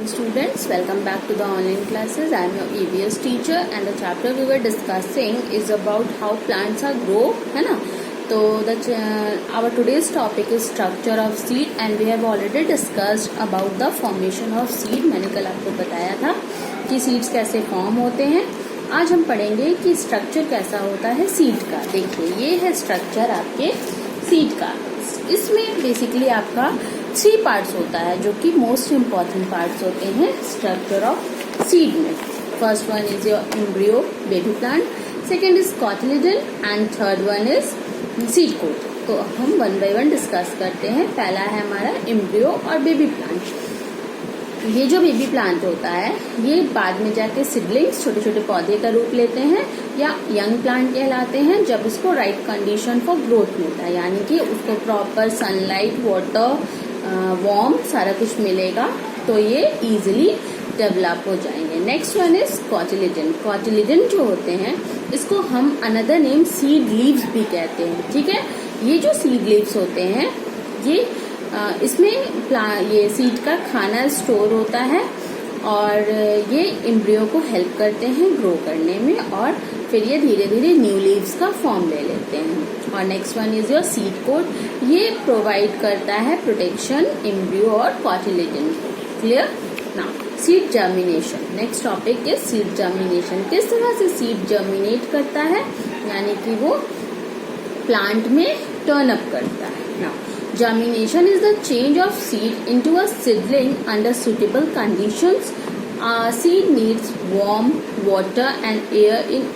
Students, welcome back to the online classes. I am your EVS teacher and the chapter we were discussing is about how plants are grow, है ना. तो our today's topic is structure of seed and we have already discussed about the formation of seed. मैंने कल आपको बताया था कि seeds कैसे फॉर्म होते हैं. आज हम पढ़ेंगे कि स्ट्रक्चर कैसा होता है सीड का. देखिए ये है स्ट्रक्चर आपके सीड का. इसमें बेसिकली आपका 3 पार्ट्स होता है जो कि मोस्ट इम्पॉर्टेंट पार्ट्स होते हैं स्ट्रक्चर ऑफ सीड में. First one is your embryo baby plant, second is cotyledon and third one is seed coat. तो हम वन बाय वन डिस्कस करते हैं. पहला है हमारा एम्ब्रियो और बेबी प्लांट. ये जो बेबी प्लांट होता है ये बाद में जाके सिडलिंग्स छोटे छोटे पौधे का रूप लेते हैं या यंग प्लांट कहलाते हैं जब उसको राइट कंडीशन फॉर ग्रोथ मिलता है, यानी कि उसको प्रॉपर सनलाइट, वाटर, वार्म सारा कुछ मिलेगा तो ये इजीली डेवलप हो जाएंगे. Next one is cotyledon. Cotyledon जो होते हैं इसको हम अनदर नेम सीड लीव्स भी कहते हैं. ठीक है, ये जो सीड लीव्स होते हैं ये इसमें ये सीड का खाना स्टोर होता है और ये एम्ब्रियो को हेल्प करते हैं ग्रो करने में और फिर ये धीरे धीरे न्यू लीव्स का फॉर्म ले लेते हैं. और next one is your seed coat. ये प्रोवाइड करता है प्रोटेक्शन एम्ब्रियो और कॉटिलिडन को. Clear. Now seed germination. Next topic is seed germination. किस तरह से सीड जर्मिनेट करता है, यानी कि वो प्लांट में टर्न अप करता है. Now germination is the change of seed into a seedling under suitable conditions. Seed needs warm, water and air in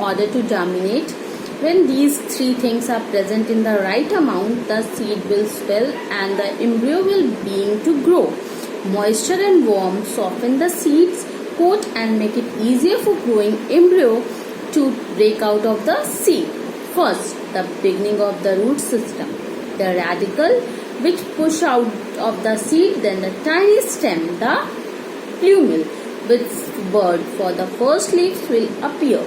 order to germinate. When these 3 things are present in the right amount, the seed will swell and the embryo will begin to grow. Moisture and warmth soften the seed's coat and make it easier for growing embryo to break out of the seed. First, the beginning of the root system. The radicle which push out of the seed, then the tiny stem, the plumule with bud for the first leaves will appear.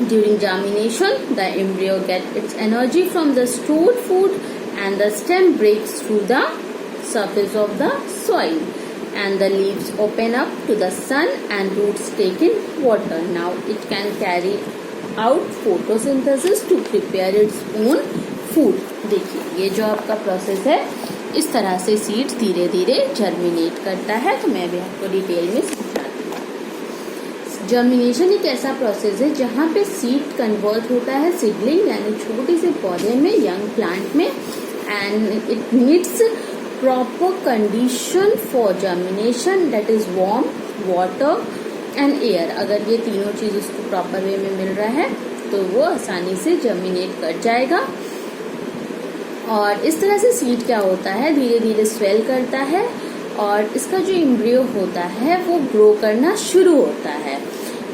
During germination, the embryo gets its energy from the stored food and the stem breaks through the surface of the soil and the leaves open up to the sun and roots take in water. Now it can carry out photosynthesis to prepare its own food. देखिए ये जो आपका process है इस तरह से seeds धीरे धीरे जर्मिनेट करता है. तो मैं भी आपको डिटेल में समझाती हूँ. जर्मिनेशन एक ऐसा प्रोसेस है जहाँ पे सीड कन्वर्ट होता है सीडलिंग यानी छोटे से पौधे में, यंग प्लांट में, and it needs proper condition for germination that is warm, water and air. अगर ये तीनों चीज उसको प्रॉपर वे में मिल रहा है तो वो आसानी से जर्मिनेट कर जाएगा. और इस तरह से सीड क्या होता है धीरे धीरे स्वेल करता है और इसका जो एम्ब्रियो होता है वो ग्रो करना शुरू होता है.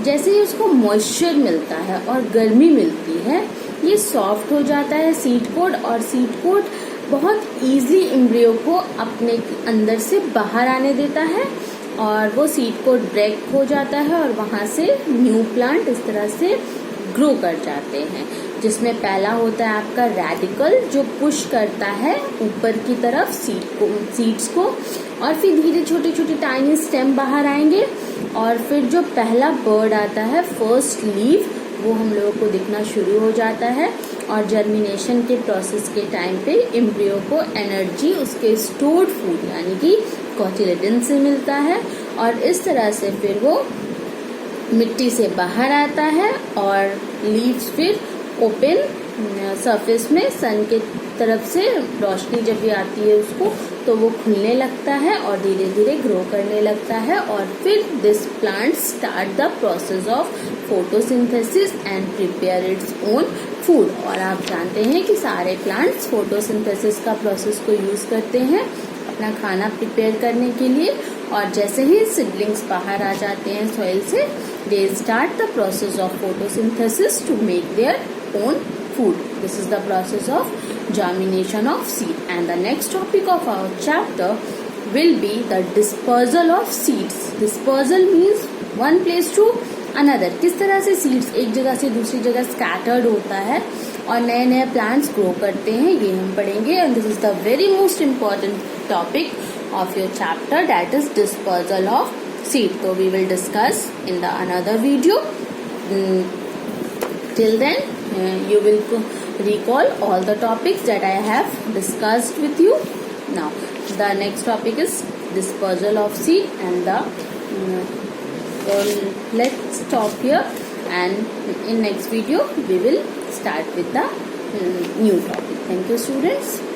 जैसे ही उसको मॉइस्चर मिलता है और गर्मी मिलती है ये सॉफ्ट हो जाता है सीड कोट और सीड कोट बहुत इजीली एम्ब्रियो को अपने अंदर से बाहर आने देता है और वो सीड कोट ब्रेक हो जाता है और वहां से न्यू प्लांट इस तरह से ग्रो कर जाते हैं. जिसमें पहला होता है आपका रेडिकल जो पुश करता है ऊपर की तरफ सीड्स को और फिर धीरे छोटे छोटे टाइनी स्टेम बाहर आएंगे और फिर जो पहला बर्ड आता है फर्स्ट लीव वो हम लोगों को दिखना शुरू हो जाता है. और जर्मिनेशन के प्रोसेस के टाइम पे एम्ब्रियो को एनर्जी उसके स्टोर्ड फूड यानी कि कॉटिलिडन से मिलता है और इस तरह से फिर वो मिट्टी से बाहर आता है और लीव्स फिर ओपन सरफेस में सन के तरफ से रोशनी जब भी आती है उसको तो वो खुलने लगता है और धीरे धीरे ग्रो करने लगता है और फिर this plant start the process of photosynthesis and prepare its own food. और आप जानते हैं कि सारे प्लांट्स फोटोसिंथेसिस का प्रोसेस को यूज करते हैं अपना खाना प्रिपेयर करने के लिए और जैसे ही सिडलिंग्स बाहर आ जाते हैं सॉइल से they start the process of photosynthesis to make their own food. This is the process of germination of seed. And the next topic of our chapter will be the dispersal of seeds. Dispersal means one place to another. किस तरह से seeds एक जगह से दूसरी जगह scattered होता है और नए नए plants grow करते हैं ये हम पढ़ेंगे. And this is the very most important topic of your chapter, that is dispersal of seed. So we will discuss in the another video. Till then you will recall all the topics that I have discussed with you. Now the next topic is dispersal of seed, and the let's stop here, and in next video we will start with the new topic. Thank you, students.